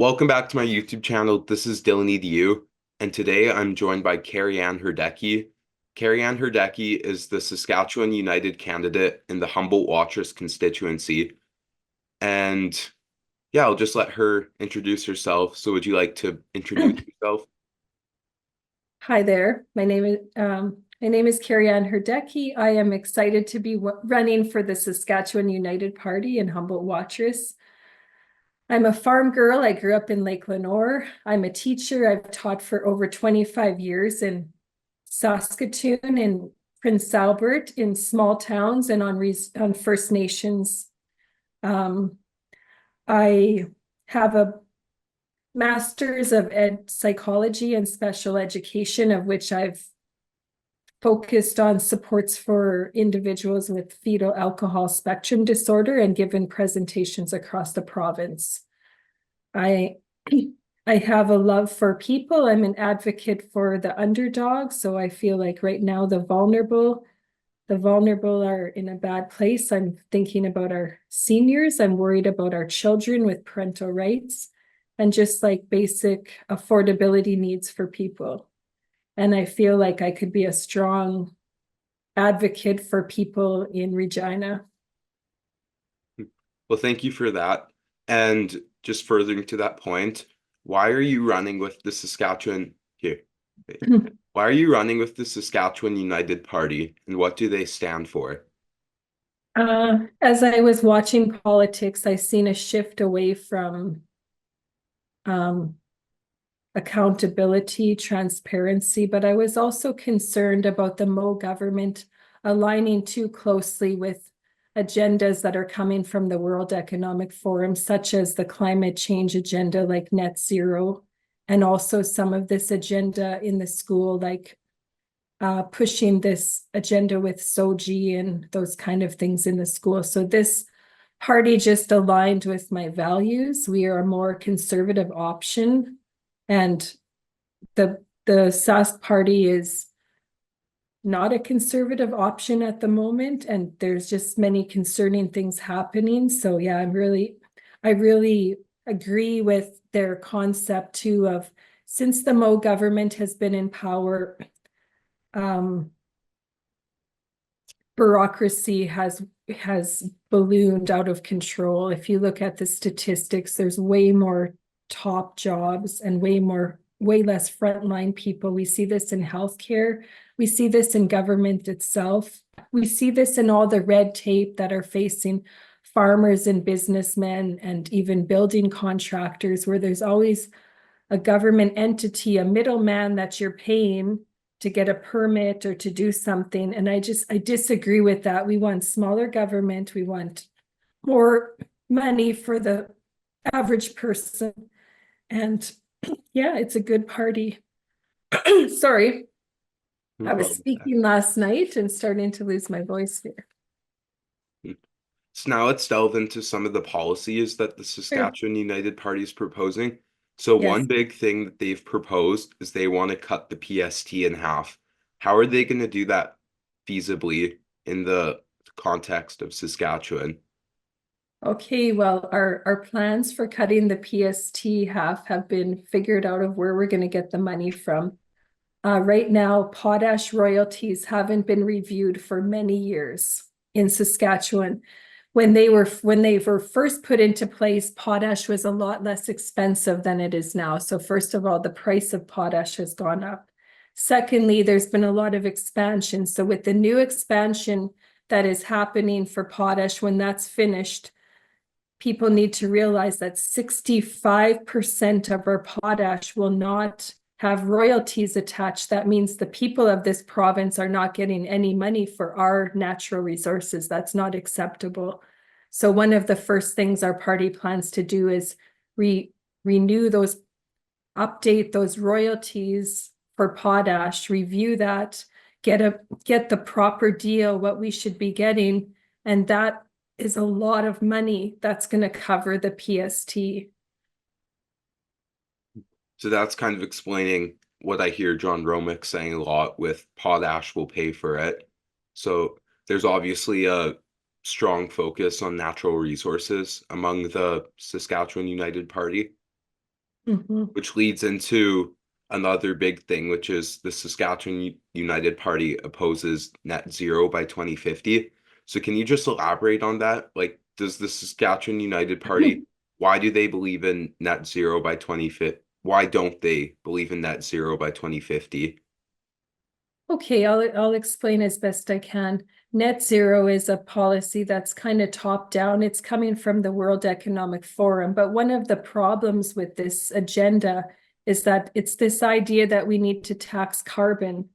Welcome back to my YouTube channel. This is Dylan, and today I'm joined by Carrie Ann Hradecki. Carrie Ann Hradecki is the Saskatchewan United candidate in the Humboldt-Watrous constituency. And yeah, I'll just let her introduce herself. So would you like to introduce yourself? Hi there. My name is Carrie Ann Hradecki. I am excited to be running for the Saskatchewan United Party in Humboldt-Watrous. I'm a farm girl. I grew up in Lake Lenore. I'm a teacher. I've taught for over 25 years in Saskatoon and Prince Albert in small towns and on First Nations. Um, I have a master's of psychology and special education, of which I've focused on supports for individuals with fetal alcohol spectrum disorder and given presentations across the province. I I have a love for people. I'm an advocate for the underdog. So I feel like right now the vulnerable are in a bad place. I'm thinking about our seniors. I'm worried about our children with parental rights and just like basic affordability needs for people. And I feel like I could be a strong advocate for people in Regina. Well, thank you for that. And just furthering to that point, why are you running with the Saskatchewan here? Wait. Why are you running with the Saskatchewan United Party, and what do they stand for? As I was watching politics, I seen a shift away from um, accountability, transparency, but I was also concerned about the Mo government aligning too closely with agendas that are coming from the World Economic Forum, such as the climate change agenda, like net zero, and also some of this agenda in the school, like pushing this agenda with SOGI and those kind of things in the school. So this party just aligned with my values. We are a more conservative option, and the Sask Party is not a conservative option at the moment, and there's just many concerning things happening. So yeah, I really agree with their concept too of, since the Mo government has been in power, um, bureaucracy has ballooned out of control. If you look at the statistics, there's way more top jobs and way less frontline people. We see this in healthcare. We see this in government itself. We see this in all the red tape that are facing farmers and businessmen and even building contractors, where there's always a government entity, a middleman that you're paying to get a permit or to do something. And I disagree with that. We want smaller government. We want more money for the average person. And yeah, it's a good party. Sorry, No I was problem with that. speaking last night and starting to lose my voice here. So now let's delve into some of the policies that the Sure. Saskatchewan United Party is proposing. So one Yes. big thing that they've proposed is they want to cut the PST in half. How are they going to do that feasibly in the context of Saskatchewan? Okay, well, our plans for cutting the PST half have been figured out of where we're going to get the money from. Right now, potash royalties haven't been reviewed for many years in Saskatchewan. When they were first put into place, potash was a lot less expensive than it is now. So first of all, the price of potash has gone up. Secondly, there's been a lot of expansion. So with the new expansion that is happening for potash, when that's finished, people need to realize that 65% of our potash will not have royalties attached. That means the people of this province are not getting any money for our natural resources. That's not acceptable. So one of the first things our party plans to do is renew those, update those royalties for potash, review that, get the proper deal, what we should be getting, and that is a lot of money that's going to cover the PST. So that's kind of explaining what I hear John Romick saying a lot with potash will pay for it. So there's obviously a strong focus on natural resources among the Saskatchewan United Party. Mhm. which leads into another big thing, which is the Saskatchewan United Party opposes net zero by 2050. So can you just elaborate on that? Like, does the Saskatchewan United Party, why do they believe in net zero by 2050? Why don't they believe in net zero by 2050? Okay, I'll explain as best I can. Net zero is a policy that's kind of top down. It's coming from the World Economic Forum. But one of the problems with this agenda is that it's this idea that we need to tax carbon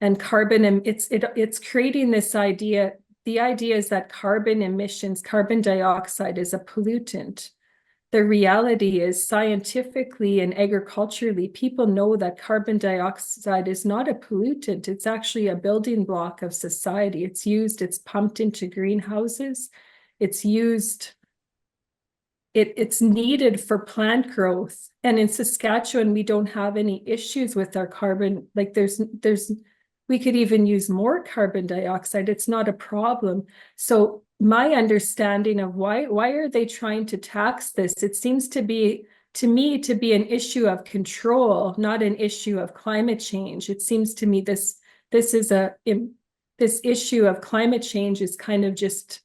and carbon, and it's creating this idea. The idea is that carbon emissions, carbon dioxide is a pollutant. The reality is, scientifically and agriculturally, people know that carbon dioxide is not a pollutant. It's actually a building block of society. It's pumped into greenhouses. It's used, it's needed for plant growth. And in Saskatchewan, we don't have any issues with our carbon. Like we could even use more carbon dioxide. It's not a problem. So my understanding of why are they trying to tax this? It seems to be, to me, to be an issue of control, not an issue of climate change. It seems to me this issue of climate change is kind of just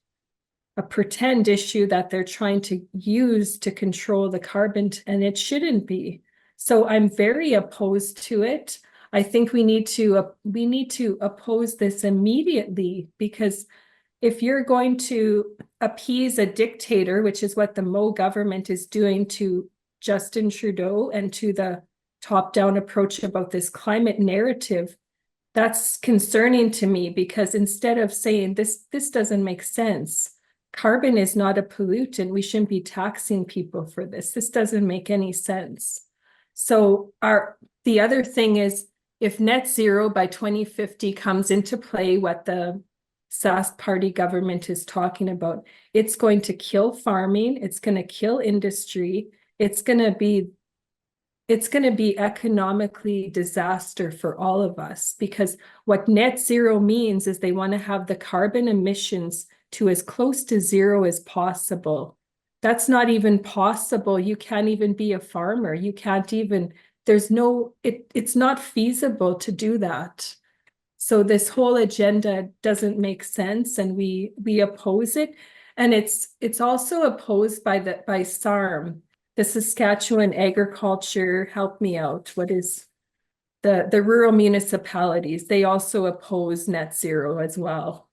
a pretend issue that they're trying to use to control the carbon, and it shouldn't be. So I'm very opposed to it. I think we need to oppose this immediately, because if you're going to appease a dictator, which is what the Mo government is doing to Justin Trudeau and to the top-down approach about this climate narrative, that's concerning to me, because instead of saying this doesn't make sense, carbon is not a pollutant, we shouldn't be taxing people for this doesn't make any sense. So the other thing is, if net zero by 2050 comes into play, what the Sask Party government is talking about, it's going to kill farming, it's going to kill industry, it's going to be economically disaster for all of us, because what net zero means is they want to have the carbon emissions to as close to zero as possible. That's not even possible. You can't even be a farmer. You can't even, it's not feasible to do that. So this whole agenda doesn't make sense, and we oppose it. And it's also opposed by SARM, the Saskatchewan Agriculture, help me out. What is the rural municipalities? They also oppose net zero as well.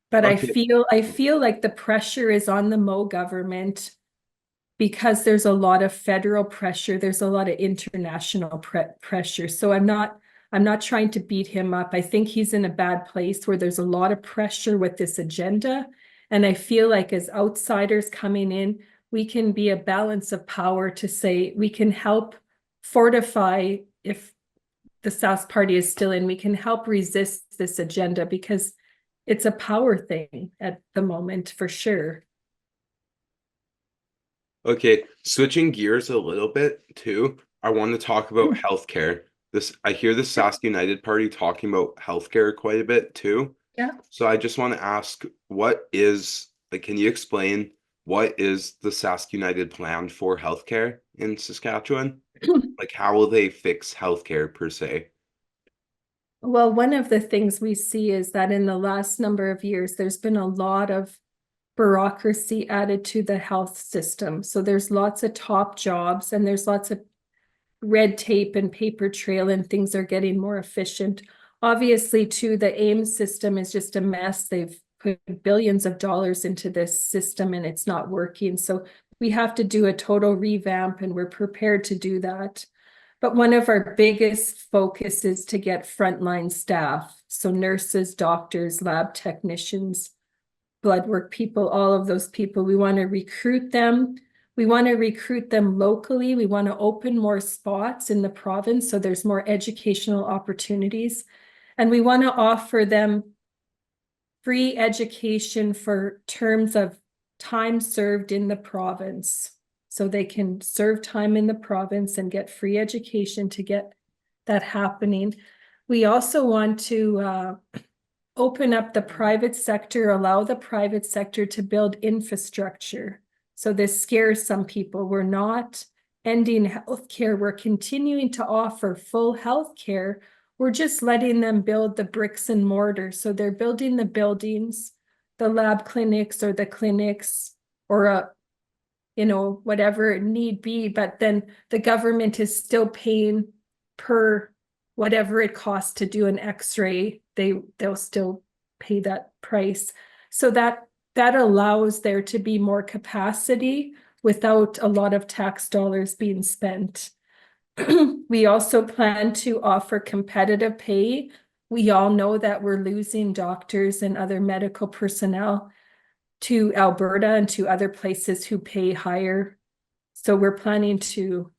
But Okay. I feel like the pressure is on the Mo government, because there's a lot of federal pressure, there's a lot of international pressure. So I'm not trying to beat him up. I think he's in a bad place where there's a lot of pressure with this agenda. And I feel like as outsiders coming in, we can be a balance of power to say we can help fortify, if the Sask Party is still in, we can help resist this agenda, because it's a power thing at the moment for sure. Okay, switching gears a little bit too, I want to talk about healthcare. I hear the Sask United Party talking about healthcare quite a bit too. Yeah. So I just want to ask, can you explain what is the Sask United plan for healthcare in Saskatchewan? Like, how will they fix healthcare per se? Well, one of the things we see is that in the last number of years, there's been a lot of bureaucracy added to the health system. So there's lots of top jobs, and there's lots of red tape and paper trail, and things are getting more efficient. Obviously, too, the AIM system is just a mess. They've put billions of dollars into this system, and it's not working. So we have to do a total revamp, and we're prepared to do that. But one of our biggest focus is to get frontline staff. So nurses, doctors, lab technicians, blood work people, all of those people. We want to recruit them. We want to recruit them locally. We want to open more spots in the province so there's more educational opportunities. And we want to offer them free education for terms of time served in the province. So they can serve time in the province and get free education to get that happening. We also want to open up the private sector, allow the private sector to build infrastructure. So this scares some people. We're not ending healthcare. We're continuing to offer full healthcare. We're just letting them build the bricks and mortar. So they're building the buildings, the lab clinics or the clinics, or whatever it need be, but then the government is still paying per whatever it costs to do an x-ray. They'll still pay that price. So that allows there to be more capacity without a lot of tax dollars being spent. We also plan to offer competitive pay. We all know that we're losing doctors and other medical personnel to Alberta and to other places who pay higher. So we're planning to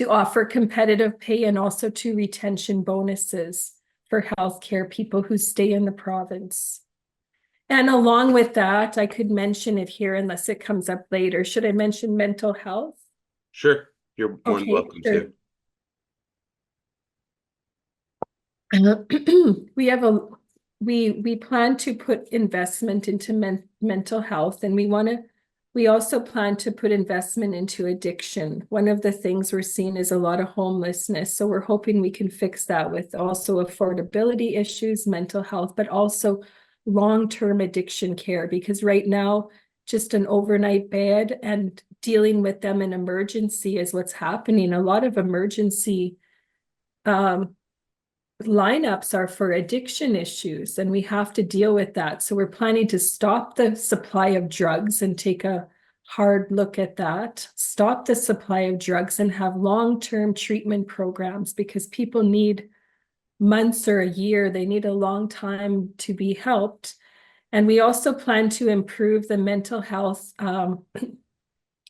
offer competitive pay and also to retention bonuses for healthcare people who stay in the province. And along with that, I could mention it here unless it comes up later. Should I mention mental health? Sure, you're more than welcome sure. to. We plan to put investment into mental health, and we also plan to put investment into addiction. One of the things we're seeing is a lot of homelessness. So we're hoping we can fix that with also affordability issues, mental health, but also long-term addiction care, because right now, just an overnight bed and dealing with them in emergency is what's happening. A lot of emergency lineups are for addiction issues, and we have to deal with that. So we're planning to stop the supply of drugs and take a hard look at that, stop the supply of drugs and have long-term treatment programs, because people need months or a year. They need a long time to be helped. And we also plan to improve the mental health.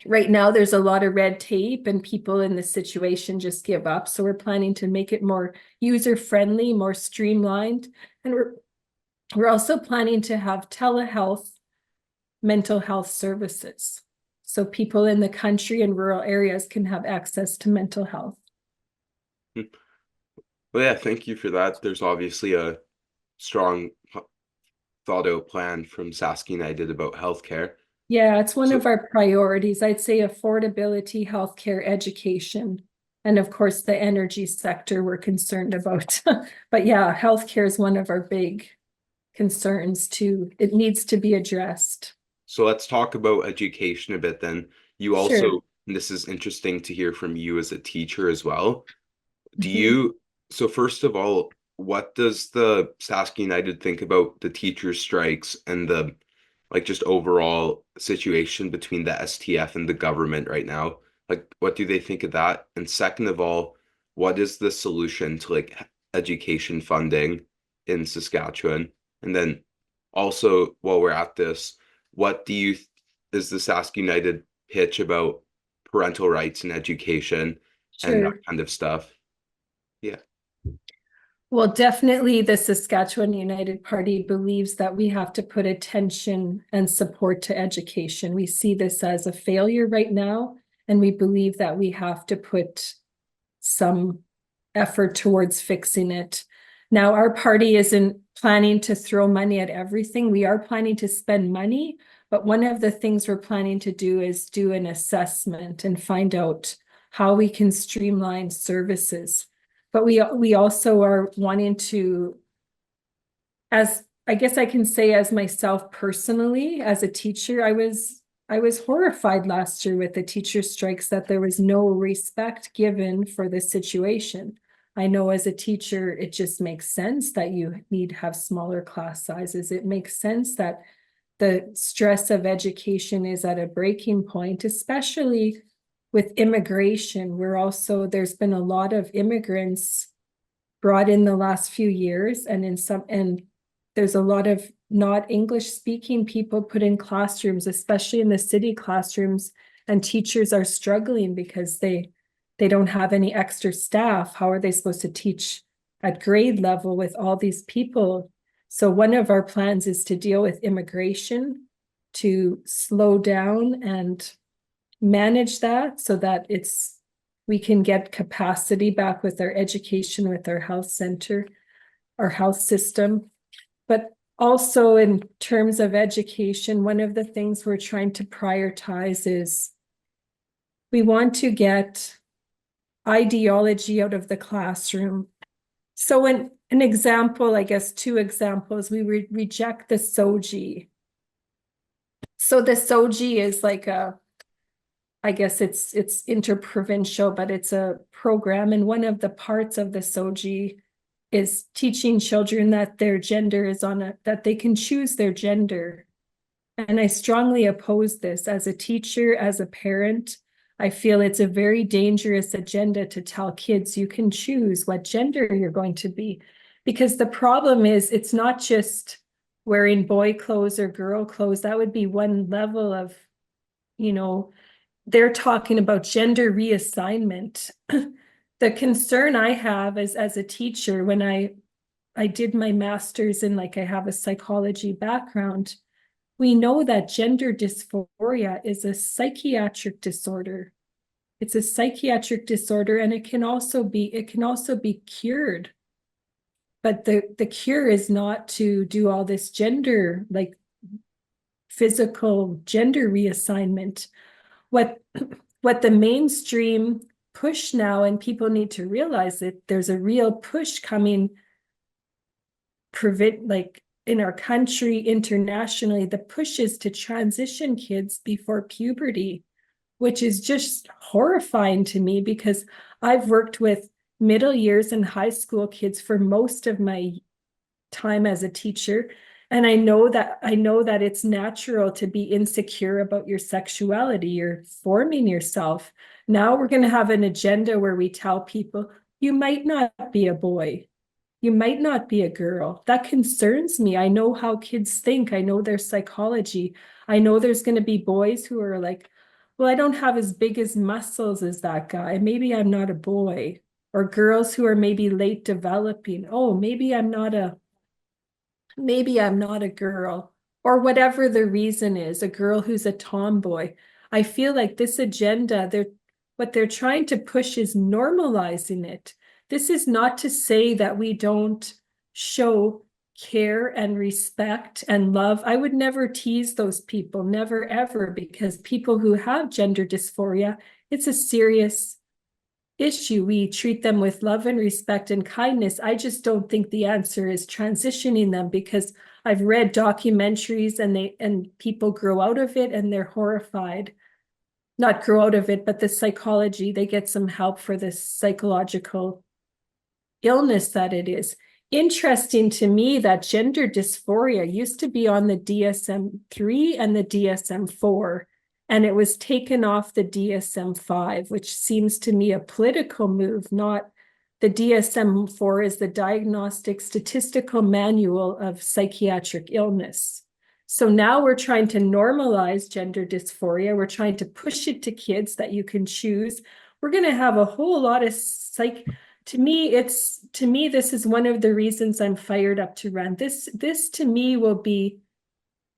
Right now, there's a lot of red tape and people in this situation just give up. So we're planning to make it more user-friendly, more streamlined. And we're also planning to have telehealth mental health services. So people in the country and rural areas can have access to mental health. Well, yeah, thank you for that. There's obviously a strong thought out plan from Sask United about healthcare. Yeah, it's one of our priorities. I'd say affordability, healthcare, education, and of course the energy sector we're concerned about. But yeah, healthcare is one of our big concerns too. It needs to be addressed. So let's talk about education a bit then. You Sure. also, and this is interesting to hear from you as a teacher as well. So first of all, what does the Sask United think about the teacher strikes and the just overall situation between the STF and the government right now? Like, what do they think of that? And second of all, what is the solution to education funding in Saskatchewan? And then also, while we're at this, what is the Sask United pitch about parental rights and education and that kind of stuff? Yeah. Well, definitely the Saskatchewan United Party believes that we have to put attention and support to education. We see this as a failure right now, and we believe that we have to put some effort towards fixing it. Now, our party isn't planning to throw money at everything. We are planning to spend money, but one of the things we're planning to do is do an assessment and find out how we can streamline services. But we also are wanting to, as I guess I can say as myself personally, as a teacher, I was horrified last year with the teacher strikes that there was no respect given for the situation. I know as a teacher, it just makes sense that you need to have smaller class sizes. It makes sense that the stress of education is at a breaking point, especially with immigration. There's been a lot of immigrants brought in the last few years, and there's a lot of not English speaking people put in classrooms, especially in the city classrooms, and teachers are struggling because they don't have any extra staff. How are they supposed to teach at grade level with all these people? So one of our plans is to deal with immigration, to slow down and manage that so that we can get capacity back with our education, with our health center, our health system. But Also, in terms of education, one of the things we're trying to prioritize is we want to get ideology out of the classroom. So an example, I guess two examples, we reject the SOGI. So the SOGI is like I guess it's interprovincial, but it's a program. And one of the parts of the SOGI is teaching children that their gender is that they can choose their gender. And I strongly oppose this as a teacher, as a parent. I feel it's a very dangerous agenda to tell kids you can choose what gender you're going to be. Because the problem is it's not just wearing boy clothes or girl clothes. That would be one level of, they're talking about gender reassignment. The concern I have is as a teacher, when I did my master's in, like, I have a psychology background, we know that gender dysphoria is a psychiatric disorder. It's a psychiatric disorder, and it can also be cured. But the cure is not to do all this gender, like physical gender reassignment. What the mainstream push now, and people need to realize that there's a real push coming, like in our country, internationally, the push is to transition kids before puberty, which is just horrifying to me because I've worked with middle years and high school kids for most of my time as a teacher. And I know that it's natural to be insecure about your sexuality. You're forming yourself. Now we're going to have an agenda where we tell people, you might not be a boy. You might not be a girl. That concerns me. I know how kids think. I know their psychology. I know there's going to be boys who are like, well, I don't have as big as muscles as that guy. Maybe I'm not a boy. Or girls who are maybe late developing. Oh, maybe I'm not a girl, or whatever the reason is, a girl who's a tomboy. I feel like this agenda, what they're trying to push is normalizing it. This is not to say that we don't show care and respect and love. I would never tease those people, never ever, because people who have gender dysphoria, it's a serious issue. We treat them with love and respect and kindness. I just don't think the answer is transitioning them, because I've read documentaries and people grow out of it and they're horrified. Not grow out of it, but the psychology, they get some help for the psychological illness that it is. Interesting to me that gender dysphoria used to be on the DSM-3 and the DSM-4. And it was taken off the DSM-5, which seems to me a political move, not the DSM-4 is the Diagnostic Statistical Manual of Psychiatric Illness. So now we're trying to normalize gender dysphoria. We're trying to push it to kids that you can choose. We're going to have a whole lot of to me, this is one of the reasons I'm fired up to run. This to me will be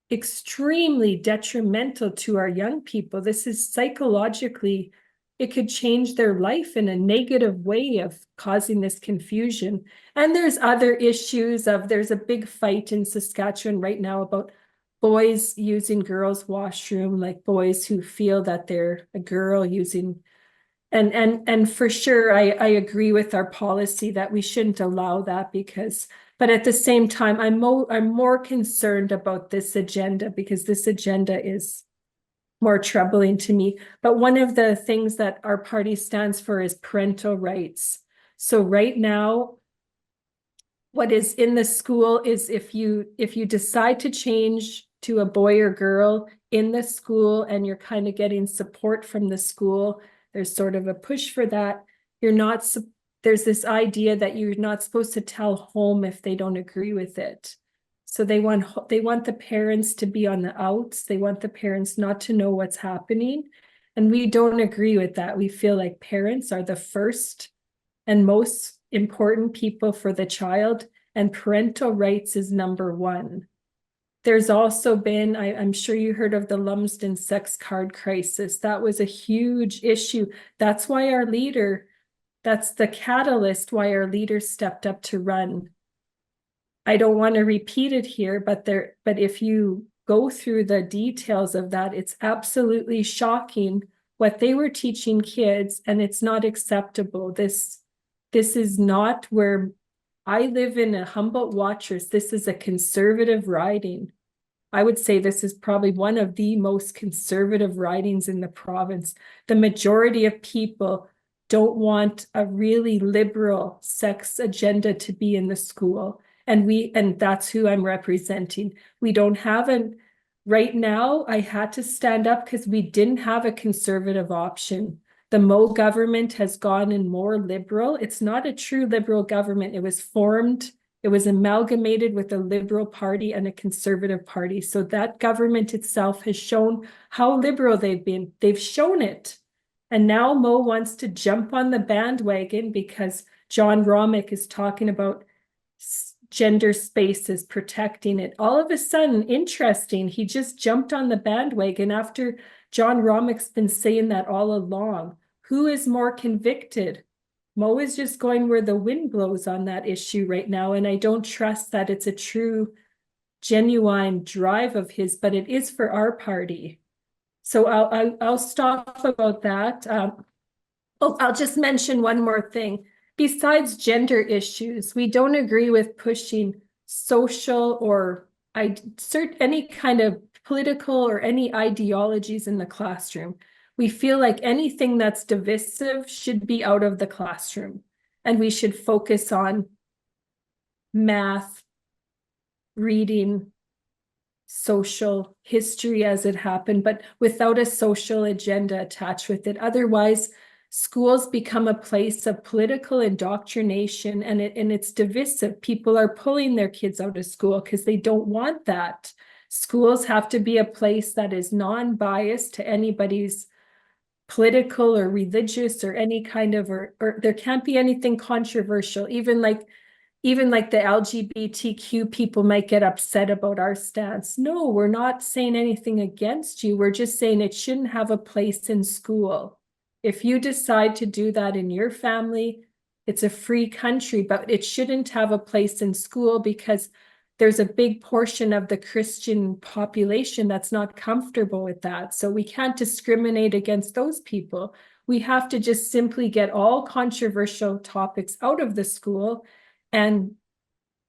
extremely detrimental to our young people. This is psychologically, it could change their life in a negative way of causing this confusion. And there's other issues there's a big fight in Saskatchewan right now about boys using girls' washroom, like boys who feel that they're a girl using, and for sure, I agree with our policy that we shouldn't allow that, but at the same time, I'm more concerned about this agenda, because this agenda is more troubling to me. But one of the things that our party stands for is parental rights. So right now, what is in the school is if you decide to change to a boy or girl in the school and you're kind of getting support from the school, there's sort of a push for that. There's this idea that you're not supposed to tell home if they don't agree with it. So they want the parents to be on the outs. They want the parents not to know what's happening. And we don't agree with that. We feel like parents are the first and most important people for the child, and parental rights is number one. There's also been, I'm sure you heard of the Lumsden sex card crisis. That was a huge issue. That's the catalyst why our leader stepped up to run. I don't want to repeat it here, but if you go through the details of that, it's absolutely shocking what they were teaching kids, and it's not acceptable. This is not where I live in a Humboldt Watchers. This is a conservative riding. I would say this is probably one of the most conservative ridings in the province. The majority of people don't want a really liberal sex agenda to be in the school. And that's who I'm representing. We don't have right now, I had to stand up because we didn't have a conservative option. The Mo government has gone in more liberal. It's not a true liberal government. It was amalgamated with a Liberal Party and a Conservative Party. So that government itself has shown how liberal they've been. They've shown it. And now Mo wants to jump on the bandwagon because John Romick is talking about gender spaces, protecting it. All of a sudden, interesting, he just jumped on the bandwagon after John Romick's been saying that all along. Who is more convicted? Mo is just going where the wind blows on that issue right now, and I don't trust that it's a true, genuine drive of his, but it is for our party. So I'll stop about that. I'll just mention one more thing. Besides gender issues, we don't agree with pushing social or any kind of political or any ideologies in the classroom. We feel like anything that's divisive should be out of the classroom, and we should focus on math, reading, social history as it happened, but without a social agenda attached with it. Otherwise, schools become a place of political indoctrination, and it's divisive. People are pulling their kids out of school because they don't want that. Schools have to be a place that is non-biased to anybody's political or religious or any kind of, or there can't be anything controversial. Even like the LGBTQ people might get upset about our stance. No, we're not saying anything against you. We're just saying it shouldn't have a place in school. If you decide to do that in your family, it's a free country, but it shouldn't have a place in school because there's a big portion of the Christian population that's not comfortable with that. So we can't discriminate against those people. We have to just simply get all controversial topics out of the school and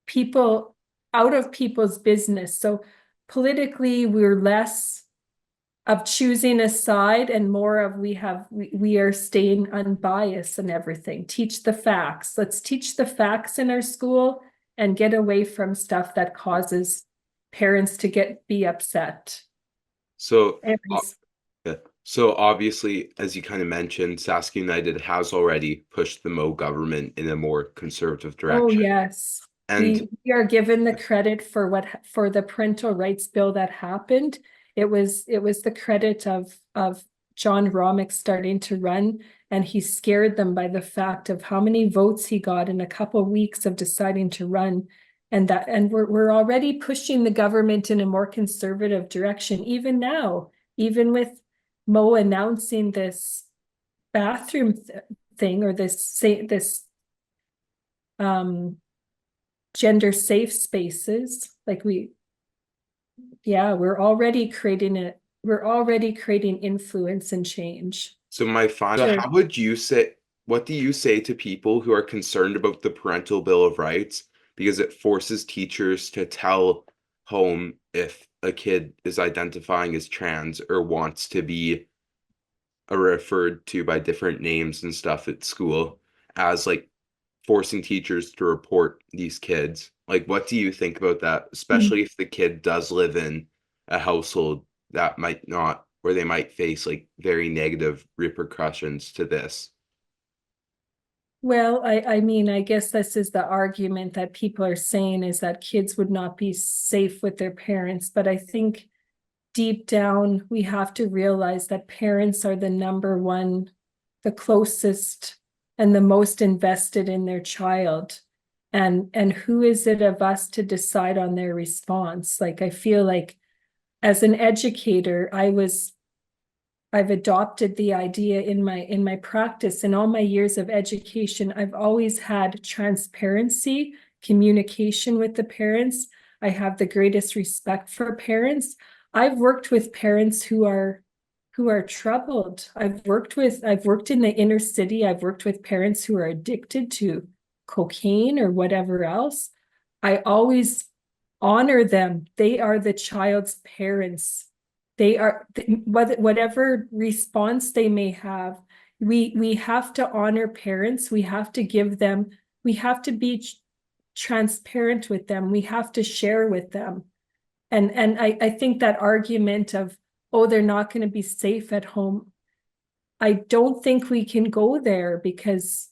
people out of people's business. So politically, we're less of choosing a side and more of we are staying unbiased and everything. Teach the facts. Let's teach the facts in our school and get away from stuff that causes parents to be upset. So, Anyways. yeah. So obviously, as you kind of mentioned, Sask United has already pushed the Mo government in a more conservative Oh, direction. yes. And We are given the credit for the parental rights bill that happened. It was the credit of John Romick starting to run, and he scared them by the fact of how many votes he got in a couple of weeks of deciding to run. And we're already pushing the government in a more conservative direction, even now, even with Mo announcing this bathroom thing or this gender safe spaces. Like we're already creating influence and change. so my final, Sure. how would you say, what do you say to people who are concerned about the parental bill of rights because it forces teachers to tell home if a kid is identifying as trans or wants to be referred to by different names and stuff at school, as like forcing teachers to report these kids? Like, what do you think about that, especially if the kid does live in a household that might not, where they might face like very negative repercussions to this? Well, I mean, I guess this is the argument that people are saying is that kids would not be safe with their parents. But I think deep down, we have to realize that parents are the number one, the closest and the most invested in their child. And who is it of us to decide on their response? Like, I feel like as an educator, I've adopted the idea in my practice. In all my years of education, I've always had transparency communication with the parents. I have the greatest respect for parents. I've worked with parents who are troubled. I've worked in the inner city. I've worked with parents who are addicted to cocaine or whatever else. I always honor them. They are the child's parents. They are whatever response they may have. We have to honor parents. We have to give them, we have to be transparent with them. We have to share with them. And I think that argument of, oh, they're not going to be safe at home, I don't think we can go there, because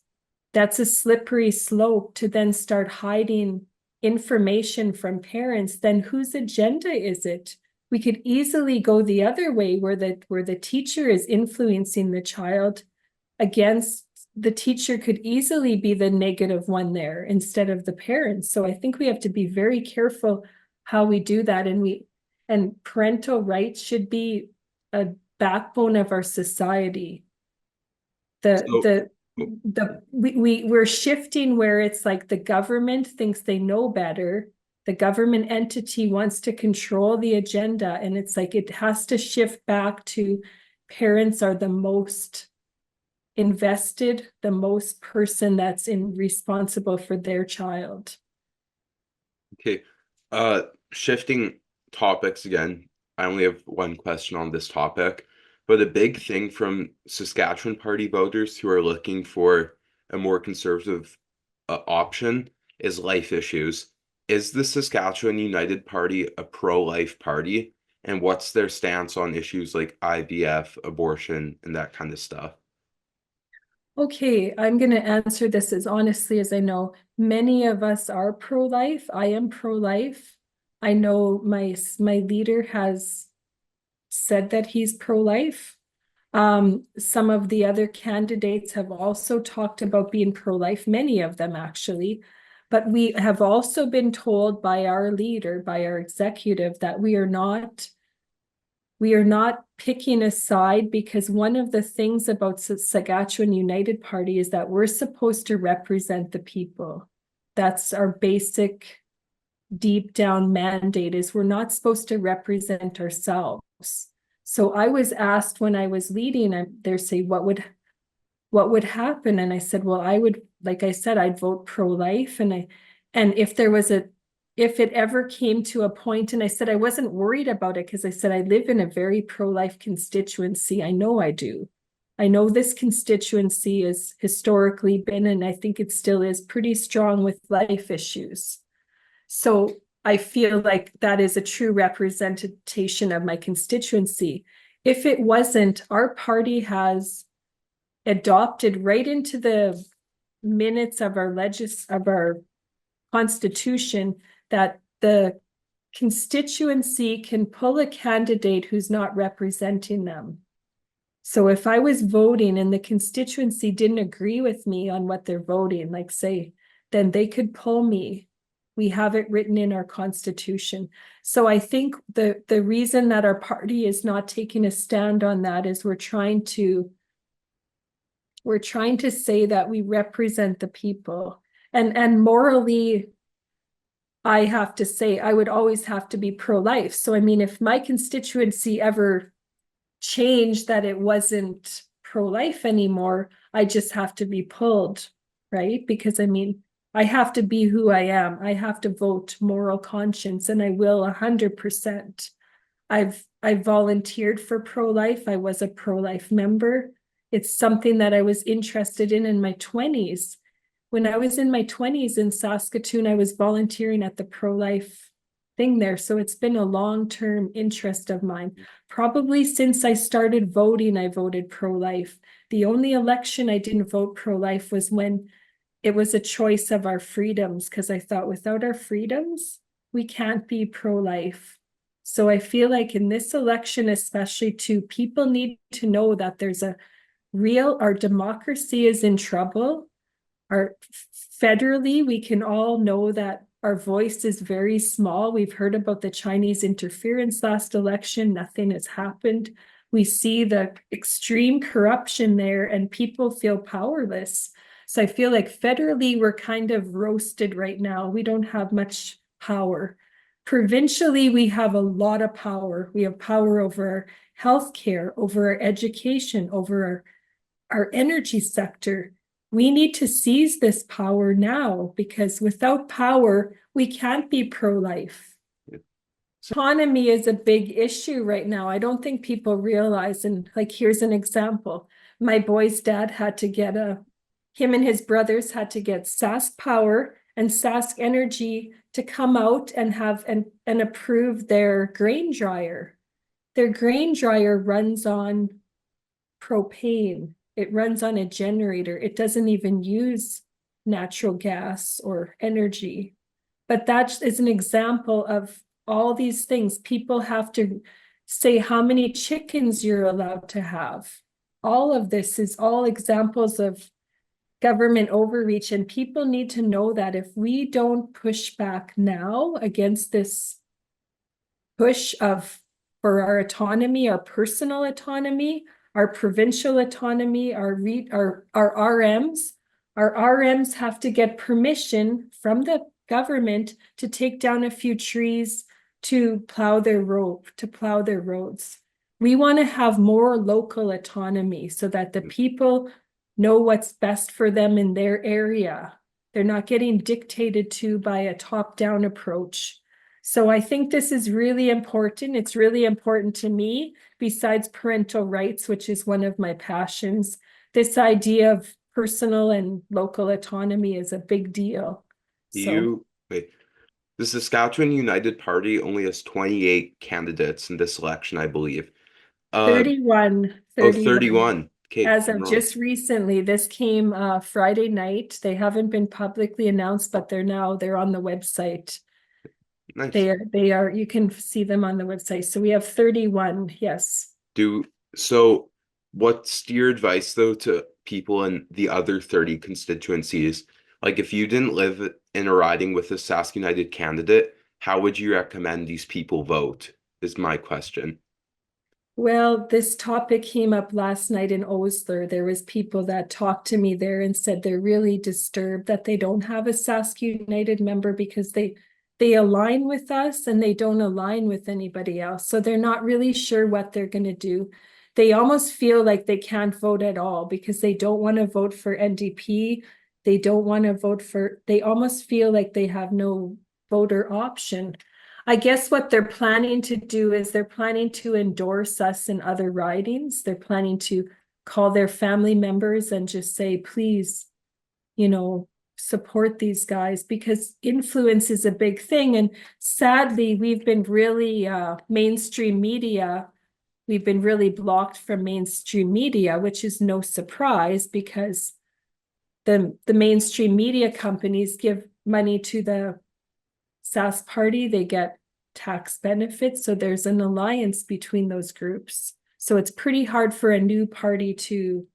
that's a slippery slope to then start hiding information from parents. Then whose agenda is it? We could easily go the other way, where the teacher is influencing the child against the teacher could easily be the negative one there instead of the parents. So I think we have to be very careful how we do that. And parental rights should be a backbone of our society. We're shifting where it's like the government thinks they know better. The government entity wants to control the agenda, and it's like it has to shift back to parents are the most invested, the most person that's responsible for their child. Okay. Shifting topics again. I only have one question on this topic, but a big thing from Saskatchewan Party voters who are looking for a more conservative option is life issues. Is the Saskatchewan United Party a pro-life party? And what's their stance on issues like IVF, abortion, and that kind of stuff? Okay, I'm going to answer this as honestly as I know. Many of us are pro-life. I am pro-life. I know my leader has said that he's pro-life. Some of the other candidates have also talked about being pro-life, many of them actually. But we have also been told by our leader, by our executive, that we are not picking a side, because one of the things about Saskatchewan United Party is that we're supposed to represent the people. That's our basic deep down mandate, is we're not supposed to represent ourselves. So I was asked when I was leading, they say, what would happen? And I said, well, like I said, I'd vote pro-life. And if it ever came to a point, and I said I wasn't worried about it, because I said I live in a very pro-life constituency. I know I do. I know this constituency has historically been, and I think it still is, pretty strong with life issues. So I feel like that is a true representation of my constituency. If it wasn't, our party has adopted right into the minutes of our constitution that the constituency can pull a candidate who's not representing them. So if I was voting and the constituency didn't agree with me on what they're voting, like say, then they could pull me. We have it written in our constitution. So I think the reason that our party is not taking a stand on that is we're trying to say that we represent the people. And morally, I have to say, I would always have to be pro-life. So, I mean, if my constituency ever changed that it wasn't pro-life anymore, I just have to be pulled, right? Because, I mean, I have to be who I am. I have to vote moral conscience, and I will 100%. I've volunteered for pro-life. I was a pro-life member. It's something that I was interested in my 20s. When I was in my 20s in Saskatoon, I was volunteering at the pro-life thing there. So it's been a long-term interest of mine. Probably since I started voting, I voted pro-life. The only election I didn't vote pro-life was when it was a choice of our freedoms, because I thought without our freedoms, we can't be pro-life. So I feel like in this election, especially too, people need to know that there's our democracy is in trouble. Federally, we can all know that our voice is very small. We've heard about the Chinese interference last election. Nothing has happened. We see the extreme corruption there, and people feel powerless. So I feel like federally, we're kind of roasted right now. We don't have much power. Provincially, we have a lot of power. We have power over healthcare, over our education, over our energy sector. We need to seize this power now, because without power, we can't be pro-life. Autonomy is a big issue right now. I don't think people realize, and like, here's an example. My boy's dad had to get him and his brothers had to get Sask Power and Sask Energy to come out and have and approve their grain dryer. Their grain dryer runs on propane. It runs on a generator. It doesn't even use natural gas or energy. But that is an example of all these things. People have to say how many chickens you're allowed to have. All of this is all examples of government overreach, and people need to know that if we don't push back now against this push for our autonomy, our personal autonomy, our provincial autonomy, our RMs, our RMs have to get permission from the government to take down a few trees to plow their roads. We want to have more local autonomy so that the people know what's best for them in their area. They're not getting dictated to by a top-down approach. So I think this is really important. It's really important to me, besides parental rights, which is one of my passions. This idea of personal and local autonomy is a big deal. Wait, the Saskatchewan United Party only has 28 candidates in this election, I believe. 31. Oh, 31. Okay, As I'm of wrong. just recently, this came Friday night. They haven't been publicly announced, but they're on the website. Nice. They are, you can see them on the website. So we have 31, yes. So what's your advice though to people in the other 30 constituencies? Like, if you didn't live in a riding with a Sask United candidate, how would you recommend these people vote? Is my question. Well, this topic came up last night in Osler. There was people that talked to me there and said they're really disturbed that they don't have a Sask United member, because they align with us and they don't align with anybody else. So they're not really sure what they're going to do. They almost feel like they can't vote at all because they don't want to vote for NDP. They don't want to vote for, they almost feel like they have no voter option. I guess what they're planning to do is they're planning to endorse us in other ridings. They're planning to call their family members and just say, please, support these guys, because influence is a big thing. And sadly, we've been really mainstream media. We've been really blocked from mainstream media, which is no surprise, because the mainstream media companies give money to the Sask Party. They get tax benefits. So there's an alliance between those groups. So it's pretty hard for a new party to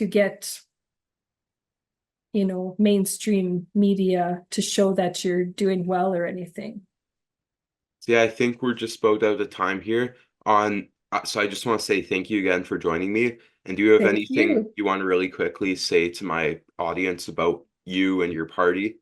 get mainstream media to show that you're doing well or anything. Yeah, I think we're just about out of time here so I just want to say thank you again for joining me. And do you have Thank anything you. you want to really quickly say to my audience about you and your party?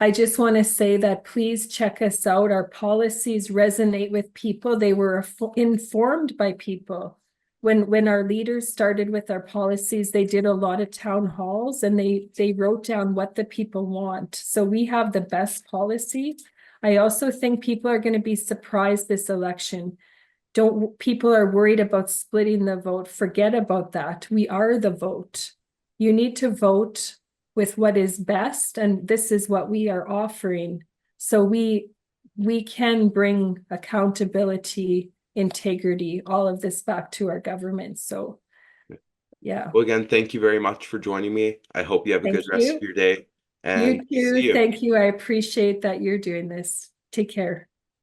I just want to say that please check us out. Our policies resonate with people. They were informed by people. When our leaders started with our policies, they did a lot of town halls and they wrote down what the people want. So we have the best policy. I also think people are going to be surprised this election. People are worried about splitting the vote. Forget about that. We are the vote. You need to vote with what is best, and this is what we are offering. So we can bring accountability, integrity, all of this back to our government. So yeah. Well, again, thank you very much for joining me. I hope you have a Thank good rest of you. your day, and You see too. you. Thank you. I appreciate that you're doing this. Take care.